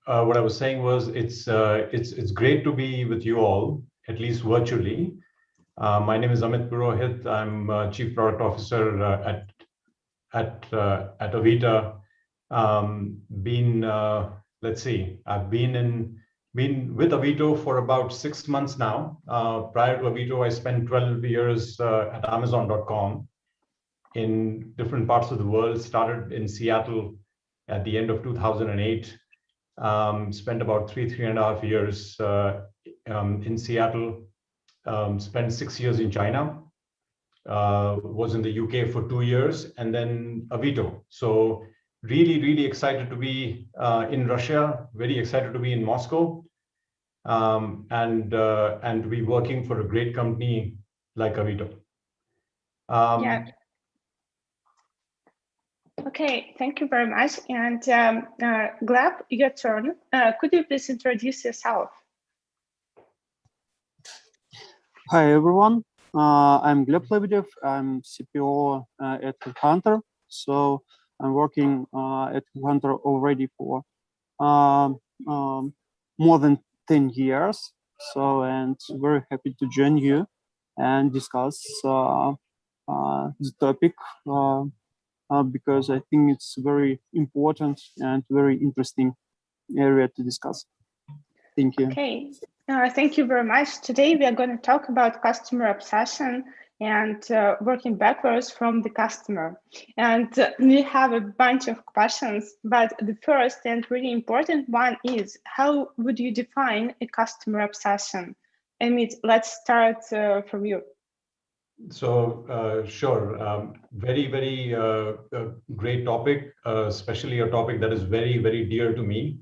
what I was saying was it's great to be with you all, at least virtually. My name is Amit Purohit. I'm Chief Product Officer at Avita. Let's see, I've been with Avito for about 6 months now. Prior to Avito, I spent 12 years at Amazon.com in different parts of the world. Started in Seattle at the end of 2008. Spent about three and a half years in Seattle. Spent 6 years in China. Was in the UK for 2 years, and then Avito. So really excited to be in Russia. Very excited to be in Moscow, and to be working for a great company like Avito. Yeah. Okay, thank you very much. And Gleb, your turn. Could you please introduce yourself? Hi, everyone. I'm Gleb Lebedev. I'm CPO at Headhunter. So I'm working at Headhunter already for more than 10 years. So, and very happy to join you and discuss the topic because I think it's very important and very interesting area to discuss. Thank you. Okay, thank you very much. Today we are going to talk about customer obsession and working backwards from the customer. And we have a bunch of questions, but the first and really important one is, how would you define a customer obsession? Amit, let's start from you. So sure, very great topic, especially a topic that is very dear to me.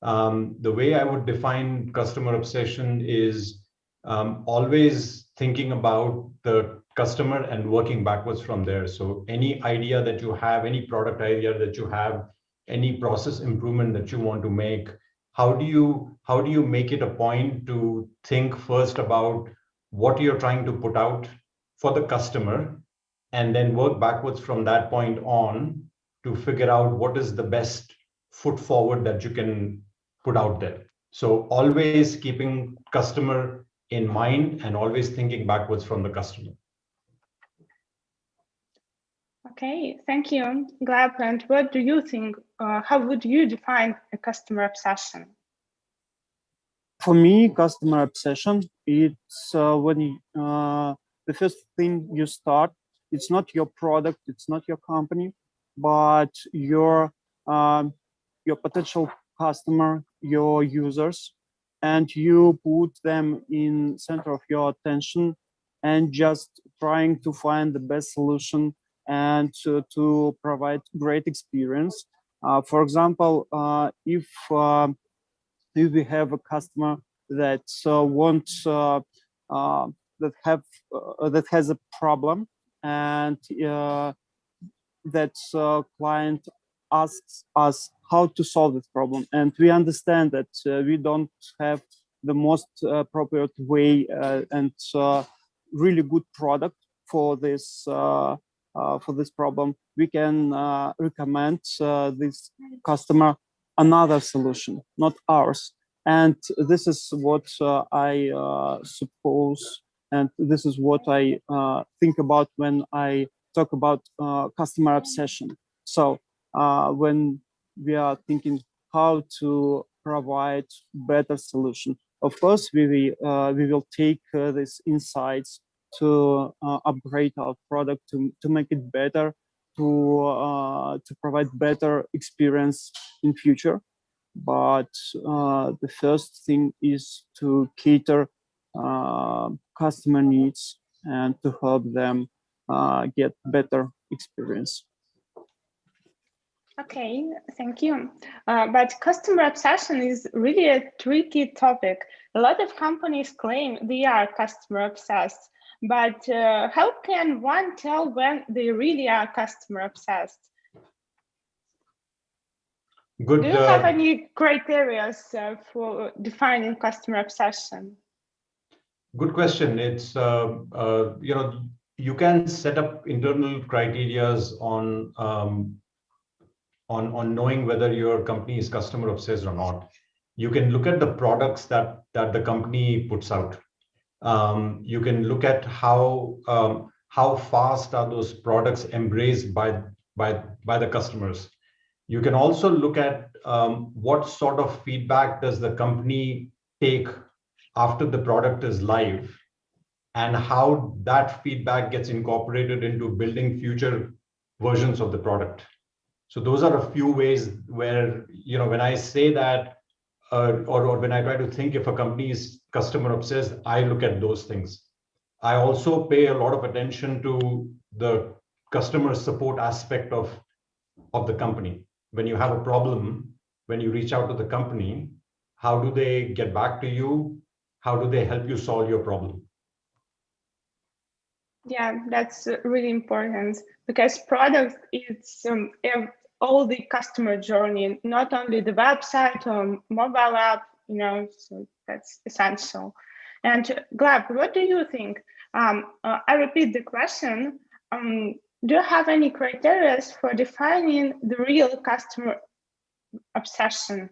The way I would define customer obsession is always thinking about the customer and working backwards from there. So any idea that you have, any product idea that you have, any process improvement that you want to make, how do you make it a point to think first about what you're trying to put out for the customer, and then work backwards from that point on to figure out what is the best foot forward that you can put out there. So always keeping customer in mind and always thinking backwards from the customer. Okay, thank you, Gleb. And what do you think? How would you define a customer obsession? For me, customer obsession, it's when the first thing you start, it's not your product, it's not your company, but your potential customer, your users, and you put them in center of your attention and just trying to find the best solution and to provide great experience. For example, if we have a customer that wants that has a problem, and that client asks us how to solve this problem, and we understand that we don't have the most appropriate way and really good product for this problem, we can recommend this customer another solution, not ours. And this is what I suppose, and this is what I think about when I talk about customer obsession. So when we are thinking how to provide better solution, of course we will take these insights to upgrade our product, to make it better, to provide better experience in future. But the first thing is to cater customer needs and to help them get better experience. Okay, thank you. But customer obsession is really a tricky topic. A lot of companies claim they are customer obsessed, but how can one tell when they really are customer obsessed? Good. Do you have any criteria for defining customer obsession? Good question. It's you can set up internal criterias on knowing whether your company is customer obsessed or not. You can look at the products that the company puts out. You can look at how fast are those products embraced by the customers. You can also look at what sort of feedback does the company take after the product is live, and how that feedback gets incorporated into building future versions of the product. So those are a few ways where, when I say that, or when I try to think if a company is customer obsessed, I look at those things. I also pay a lot of attention to the customer support aspect of the company. When you have a problem, when you reach out to the company, how do they get back to you? How do they help you solve your problem? Yeah, that's really important, because product is all the customer journey, not only the website or mobile app, so that's essential. And Gleb, what do you think? I repeat the question. Do you have any criteria for defining the real customer obsession?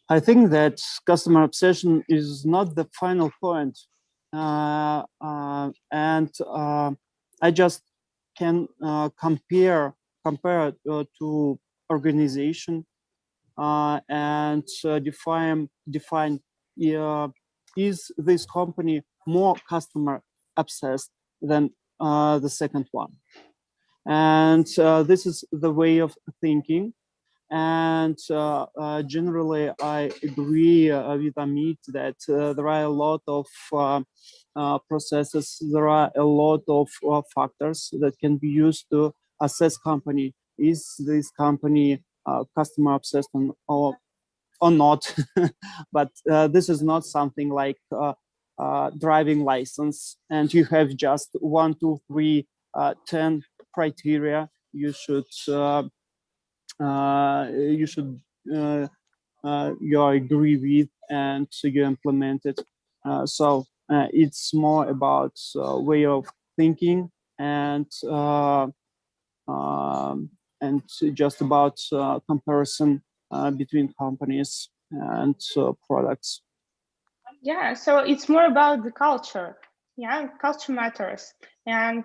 I think that customer obsession is not the final point. I just can compare to organization and define is this company more customer obsessed than the second one, and this is the way of thinking. And generally, I agree with Amit that there are a lot of processes, there are a lot of factors that can be used to assess company. Is this company customer obsessed or not? But this is not something like driving license, and you have just 1, 2, 3, 10 criteria you should you agree with and you implement it. So it's more about way of thinking and just about comparison between companies and products. Yeah, so it's more about the culture. Yeah, culture matters. And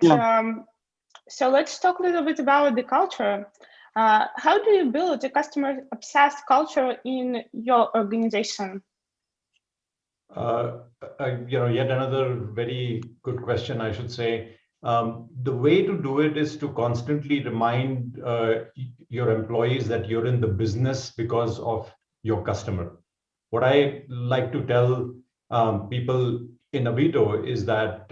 so let's talk a little bit about the culture. How do you build a customer-obsessed culture in your organization? Yet another very good question, I should say. The way to do it is to constantly remind your employees that you're in the business because of your customer. What I like to tell people in Avito is that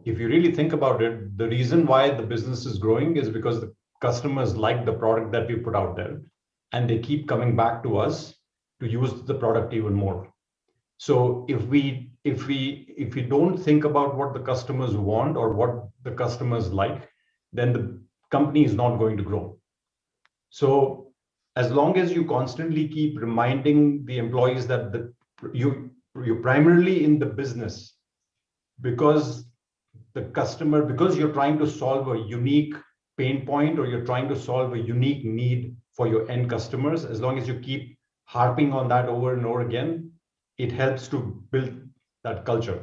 if you really think about it, the reason why the business is growing is because the customers like the product that we put out there, and they keep coming back to us to use the product even more. So if we don't think about what the customers want or what the customers like, then the company is not going to grow. So as long as you constantly keep reminding the employees that you're primarily in the business because you're trying to solve a unique pain point, or you're trying to solve a unique need for your end customers, as long as you keep harping on that over and over again, it helps to build that culture.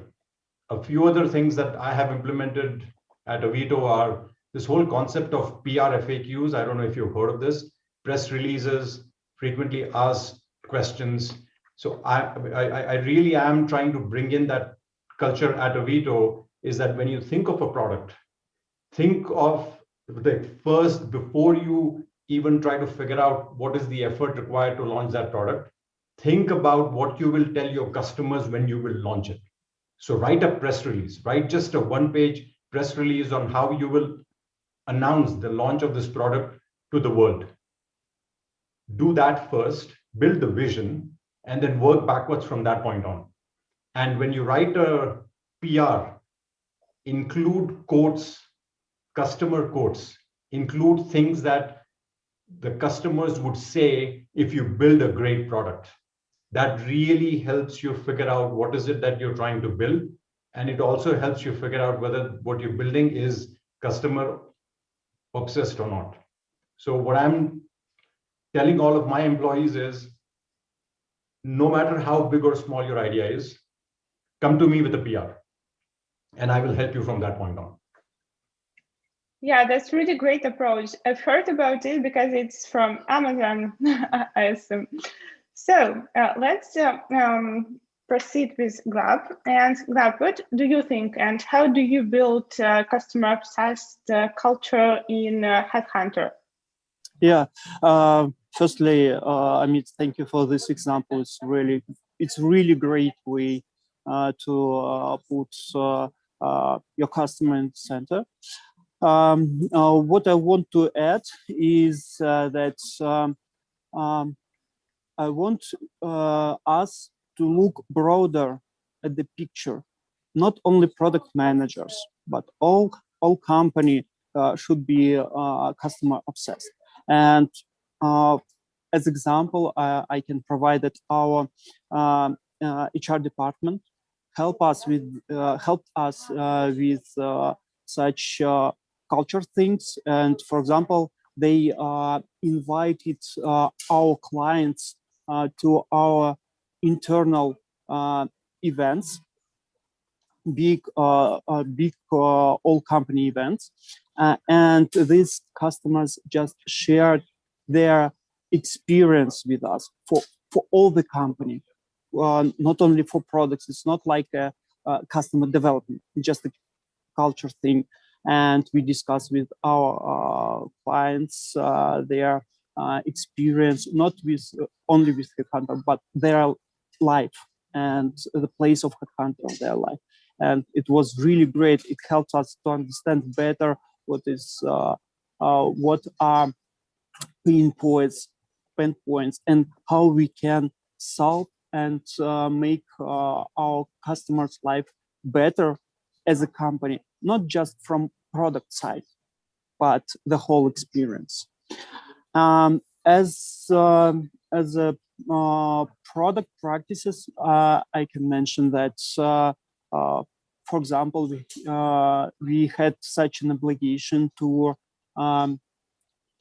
A few other things that I have implemented at Avito are this whole concept of PR FAQs. I don't know if you've heard of this. Press releases, frequently asked questions. So I really am trying to bring in that culture at Avito, is that when you think of a product, think of the first, before you even try to figure out what is the effort required to launch that product, think about what you will tell your customers when you will launch it. So write a press release, write just a one-page press release on how you will announce the launch of this product to the world. Do that first, build the vision, and then work backwards from that point on. And when you write a PR, include quotes, customer quotes, include things that the customers would say if you build a great product. That really helps you figure out what is it that you're trying to build. And it also helps you figure out whether what you're building is customer obsessed or not. So what I'm telling all of my employees is, no matter how big or small your idea is, come to me with a PR, and I will help you from that point on. Yeah, that's really great approach. I've heard about it because it's from Amazon, I assume. So let's proceed with Gleb. And Gleb, what do you think, and how do you build customer-obsessed culture in Headhunter? Yeah. Firstly, Amit, thank you for this example. It's really great way to put your customer in the center. What I want to add is that I want us to look broader at the picture. Not only product managers, but all company should be customer obsessed. And as example, I can provide that our HR department helped us with such culture things. And for example, they invited our clients to our internal events, big all company events, and these customers just shared their experience with us for all the company, not only for products. It's not like a customer development, it's just a culture thing. And we discuss with our clients their experience, not with only with Headhunter, but their life and the place of Headhunter in their life. And it was really great. It helps us to understand better what are pain points, and how we can solve and make our customers' life better as a company, not just from product side, but the whole experience. As a product practices, I can mention that, for example, we had such an obligation to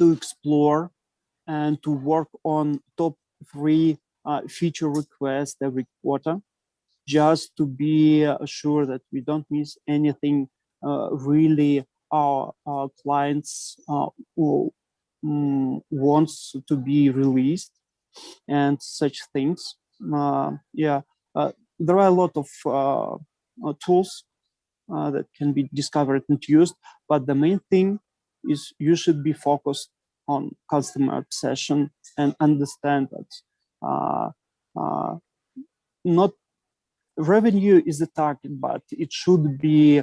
explore and to work on top 3 feature requests every quarter, just to be sure that we don't miss anything really our clients wants to be released and such things. There are a lot of tools that can be discovered and used, but the main thing is you should be focused on customer obsession and understand that not revenue is the target, but it should be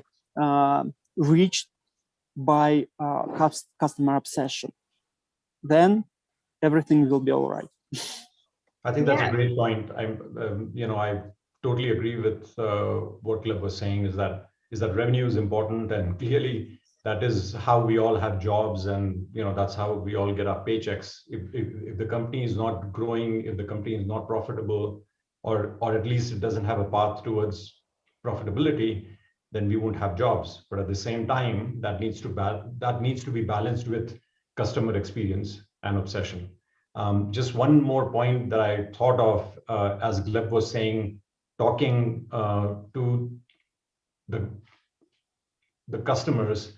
reached by customer obsession. Then everything will be all right. I think that's a great point. I totally agree with what Gleb was saying. Is that revenue is important, and clearly that is how we all have jobs, and that's how we all get our paychecks. If the company is not growing, if the company is not profitable, or at least it doesn't have a path towards profitability, then we won't have jobs. But at the same time, that needs to be balanced with customer experience and obsession. Just one more point that I thought of as Gleb was saying, talking to the customers.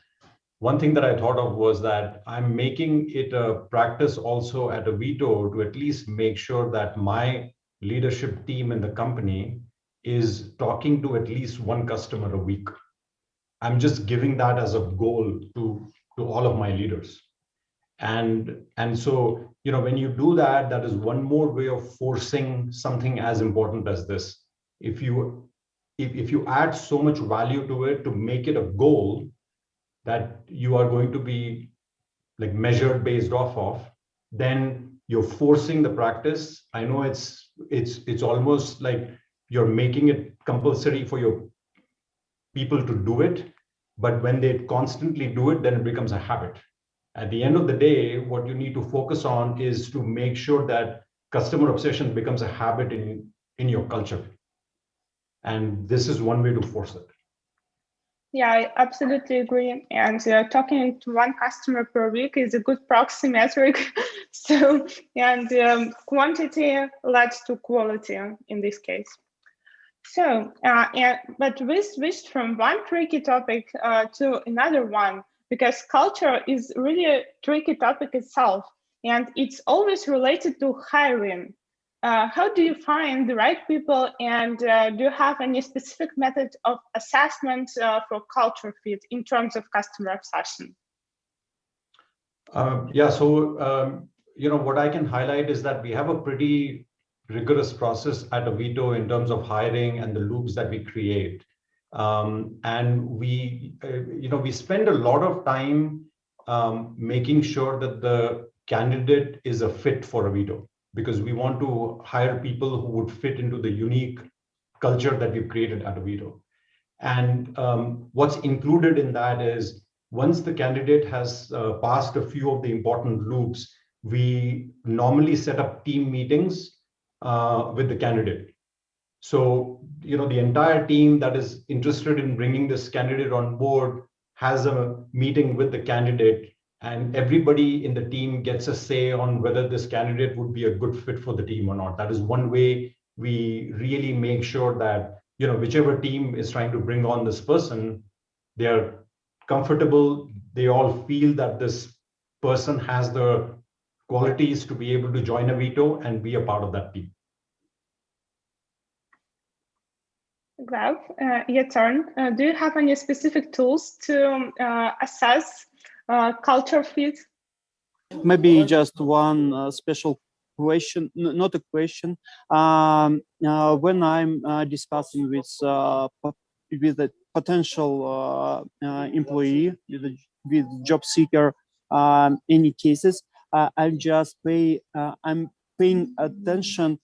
One thing that I thought of was that I'm making it a practice also at Avito to at least make sure that my leadership team in the company is talking to at least one customer a week. I'm just giving that as a goal to all of my leaders. And so, when you do that, that is one more way of forcing something as important as this. If you add so much value to it, to make it a goal that you are going to be like measured based off of, then you're forcing the practice. I know it's almost like you're making it compulsory for your people to do it, but when they constantly do it, then it becomes a habit. At the end of the day, what you need to focus on is to make sure that customer obsession becomes a habit in your culture. And this is one way to force it. Yeah, I absolutely agree. And talking to one customer per week is a good proxy metric. So, and quantity leads to quality in this case. So, but we switched from one tricky topic to another one, because culture is really a tricky topic itself, and it's always related to hiring. How do you find the right people, and do you have any specific method of assessment for culture fit in terms of customer obsession? Yeah, so what I can highlight is that we have a pretty rigorous process at Avito in terms of hiring and the loops that we create. And we spend a lot of time making sure that the candidate is a fit for Avito, because we want to hire people who would fit into the unique culture that we've created at Avito. And what's included in that is, once the candidate has passed a few of the important loops, we normally set up team meetings with the candidate. So, the entire team that is interested in bringing this candidate on board has a meeting with the candidate, and everybody in the team gets a say on whether this candidate would be a good fit for the team or not. That is one way we really make sure that, whichever team is trying to bring on this person, they're comfortable, they all feel that this person has the qualities to be able to join Avito and be a part of that team. Gleb, your turn. Do you have any specific tools to assess culture fit? Maybe just one special question, not a question. When I'm discussing with a potential employee, with job seeker, any cases, I'm paying attention.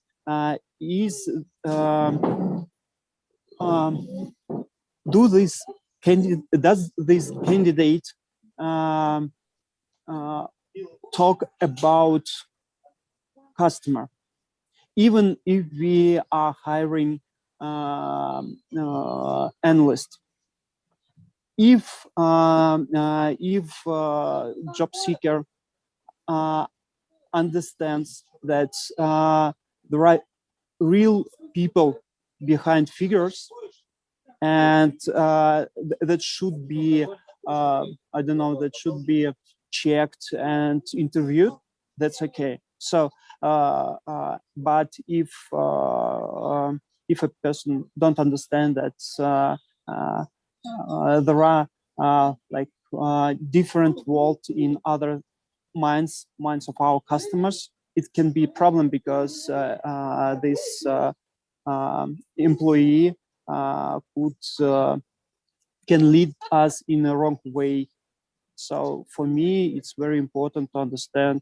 Does this candidate talk about customer, even if we are hiring analyst? If job seeker understands that there are real people behind figures, and that should be that should be checked and interviewed, that's okay. So but if a person don't understand that there are different world in other minds of our customers, it can be a problem, because this employee can lead us in a wrong way. So for me, it's very important to understand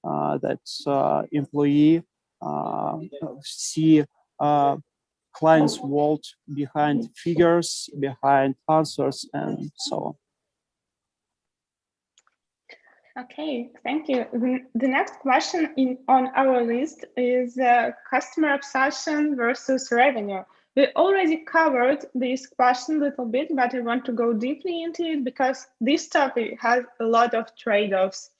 that employee see client's world behind figures, behind answers, and so on. Okay, thank you. The next question on our list is customer obsession versus revenue. We already covered this question a little bit, but I want to go deeply into it because this topic has a lot of trade-offs.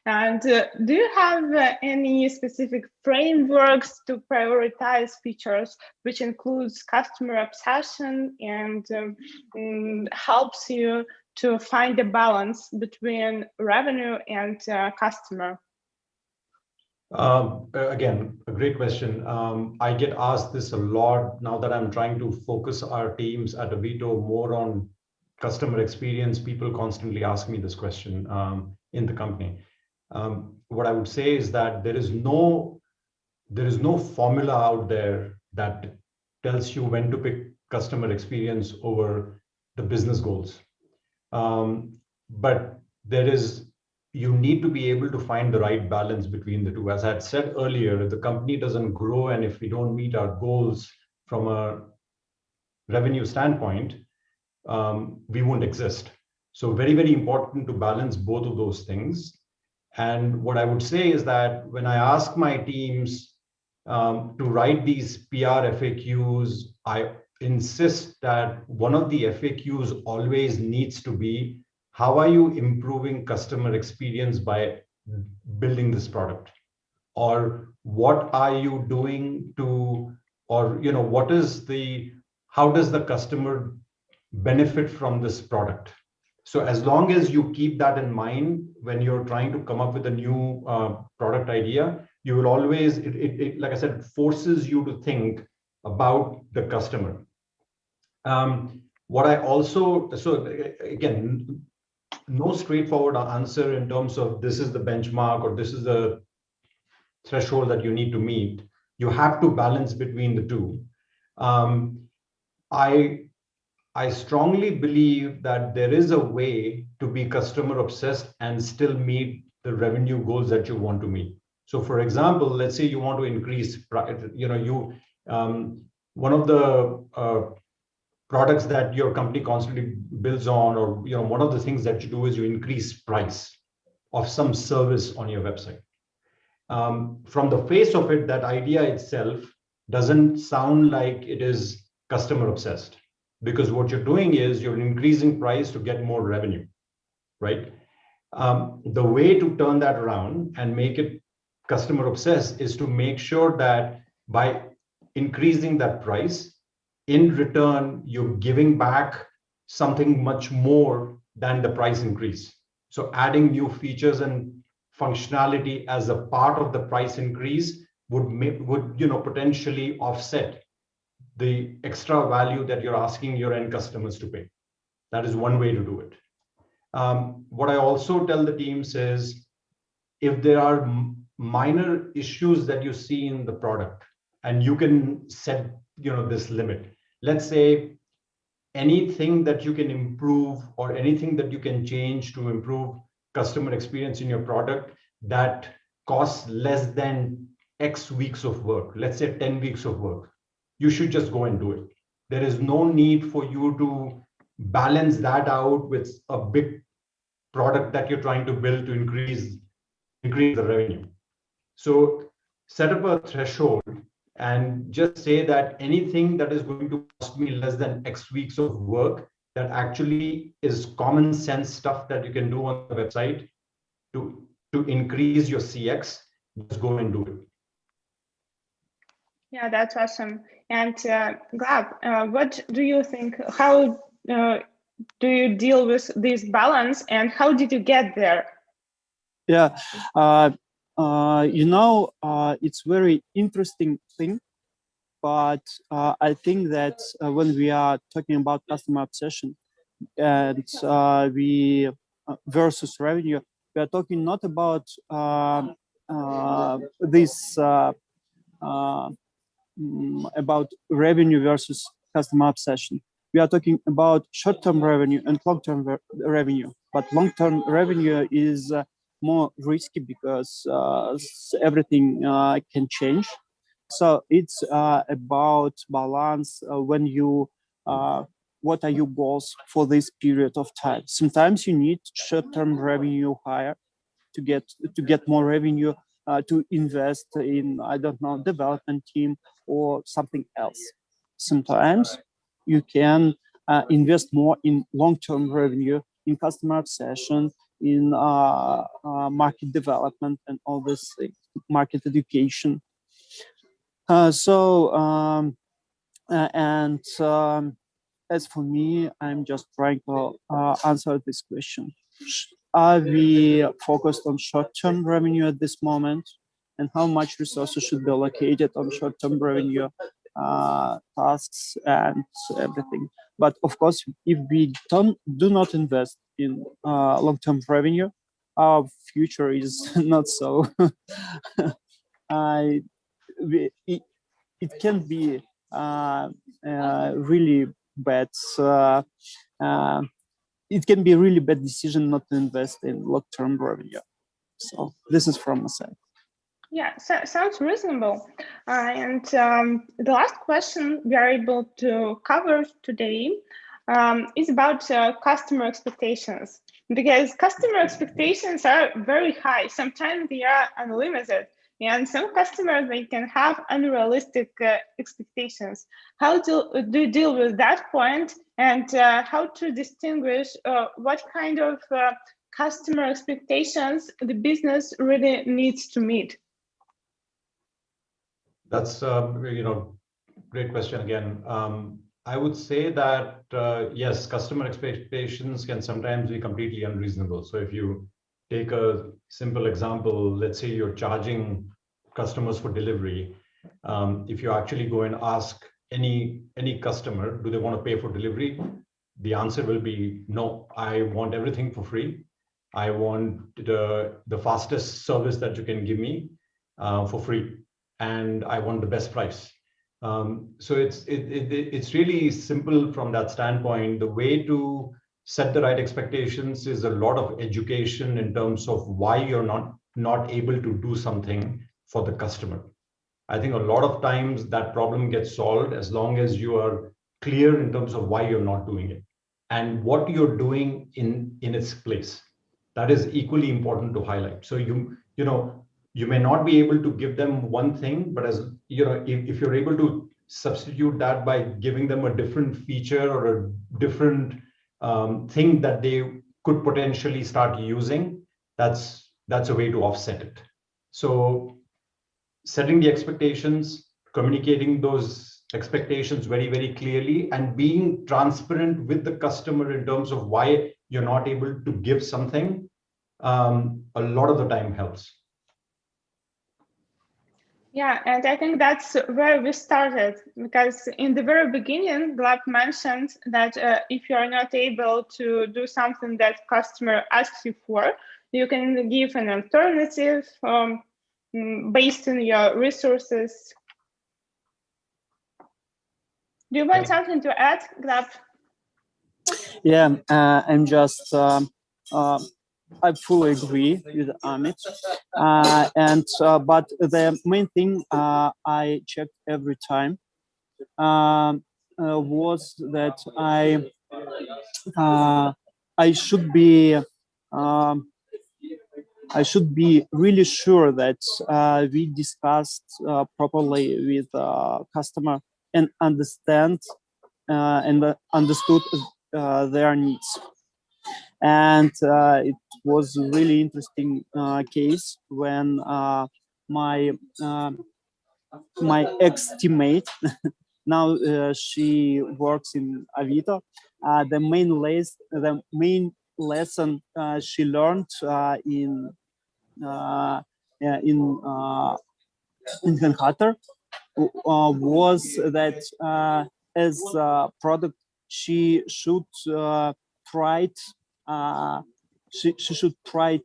And do you have any specific frameworks to prioritize features, which includes customer obsession and helps you to find a balance between revenue and customer? Again, a great question. I get asked this a lot now that I'm trying to focus our teams at Avito more on customer experience. People constantly ask me this question in the company. What I would say is that there is no formula out there that tells you when to pick customer experience over the business goals. But you need to be able to find the right balance between the two. As I had said earlier, if the company doesn't grow and if we don't meet our goals from a revenue standpoint, we won't exist. So very, very important to balance both of those things. And what I would say is that when I ask my teams to write these PR FAQs, I insist that one of the FAQs always needs to be, how are you improving customer experience by building this product? Or what are you doing to, or what is the, how does the customer benefit from this product? So as long as you keep that in mind when you're trying to come up with a new product idea, you will always, like I said, it forces you to think about the customer. What I also, so again, no straightforward answer in terms of this is the benchmark or this is the threshold that you need to meet. You have to balance between the two. I strongly believe that there is a way to be customer obsessed and still meet the revenue goals that you want to meet. So for example, let's say you want to increase, one of the products that your company constantly builds on, or one of the things that you do is you increase price of some service on your website. From the face of it, that idea itself doesn't sound like it is customer obsessed, because what you're doing is you're increasing price to get more revenue, right? The way to turn that around and make it customer obsessed is to make sure that by increasing that price, in return, you're giving back something much more than the price increase. So adding new features and functionality as a part of the price increase would potentially offset the extra value that you're asking your end customers to pay. That is one way to do it. What I also tell the teams is, if there are minor issues that you see in the product, and you can set this limit. Let's say anything that you can improve or anything that you can change to improve customer experience in your product that costs less than X weeks of work, let's say 10 weeks of work, you should just go and do it. There is no need for you to balance that out with a big product that you're trying to build to increase the revenue. So set up a threshold and just say that anything that is going to cost me less than X weeks of work, that actually is common sense stuff that you can do on the website to increase your CX, just go and do it. Yeah, that's awesome. And Gleb, what do you think? How do you deal with this balance, and how did you get there? Yeah, it's very interesting thing, but I think that when we are talking about customer obsession and we versus revenue, we are talking not about this about revenue versus customer obsession. We are talking about short-term revenue and long-term revenue, but long-term revenue is more risky because everything can change. So it's about balance when you what are your goals for this period of time. Sometimes you need short-term revenue higher to get more revenue, to invest in, I don't know, development team or something else. Sometimes you can invest more in long-term revenue, in customer obsession, in market development and all this things, market education. As for me, I'm just trying to answer this question. Are we focused on short-term revenue at this moment, and how much resources should be allocated on short-term revenue tasks and everything? But of course, if we do not invest in long-term revenue, our future is not so. It can be really bad. It can be a really bad decision not to invest in long-term revenue. So this is from my side. Yeah, so, sounds reasonable. And the last question we are able to cover today is about customer expectations, because customer expectations are very high. Sometimes they are unlimited. And some customers, they can have unrealistic expectations. How do you deal with that point, and how to distinguish what kind of customer expectations the business really needs to meet? That's great question again. I would say that yes, customer expectations can sometimes be completely unreasonable. So if you take a simple example, let's say you're charging customers for delivery. If you actually go and ask any customer, do they want to pay for delivery? The answer will be no. I want everything for free. I want the fastest service that you can give me for free, and I want the best price. So it's really simple from that standpoint. The way to set the right expectations is a lot of education in terms of why you're not able to do something for the customer. I think a lot of times that problem gets solved as long as you are clear in terms of why you're not doing it and what you're doing in its place. That is equally important to highlight. So you may not be able to give them one thing, but as you know, if you're able to substitute that by giving them a different feature or a different thing that they could potentially start using, that's a way to offset it. So setting the expectations, communicating those expectations very, very clearly, and being transparent with the customer in terms of why you're not able to give something, a lot of the time helps. Yeah, and I think that's where we started, because in the very beginning, Gleb mentioned that if you are not able to do something that customer asks you for, you can give an alternative based on your resources. Do you want something to add, Gleb? Yeah, I'm just I fully agree with Amit, but the main thing I checked every time was that I should be really sure that we discussed properly with customer and understood their needs. And it was a really interesting case when my ex-teammate, now she works in Avito, the main lesson she learned in Manhattan was that as a product, she should try she should try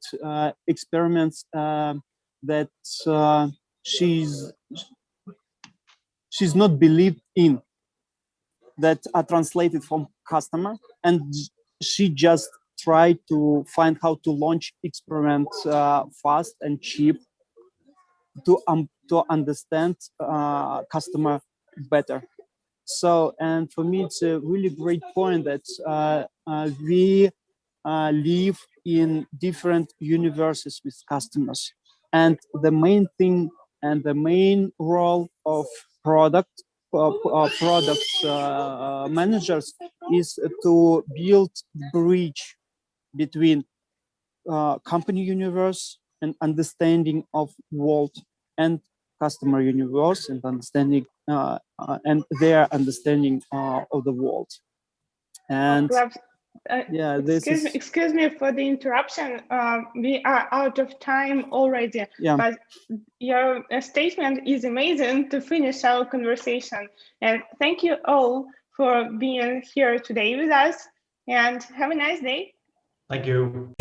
experiments that she's not believed in, that are translated from customer, and she just tried to find how to launch experiments fast and cheap to understand customer better. So, and for me, it's a really great point that we live in different universes with customers, and the main thing and the main role of product managers is to build bridge between company universe and understanding of world and customer universe and understanding and their understanding of the world. And yeah, excuse me for the interruption. We are out of time already. Yeah. But your statement is amazing to finish our conversation. And thank you all for being here today with us. And have a nice day. Thank you.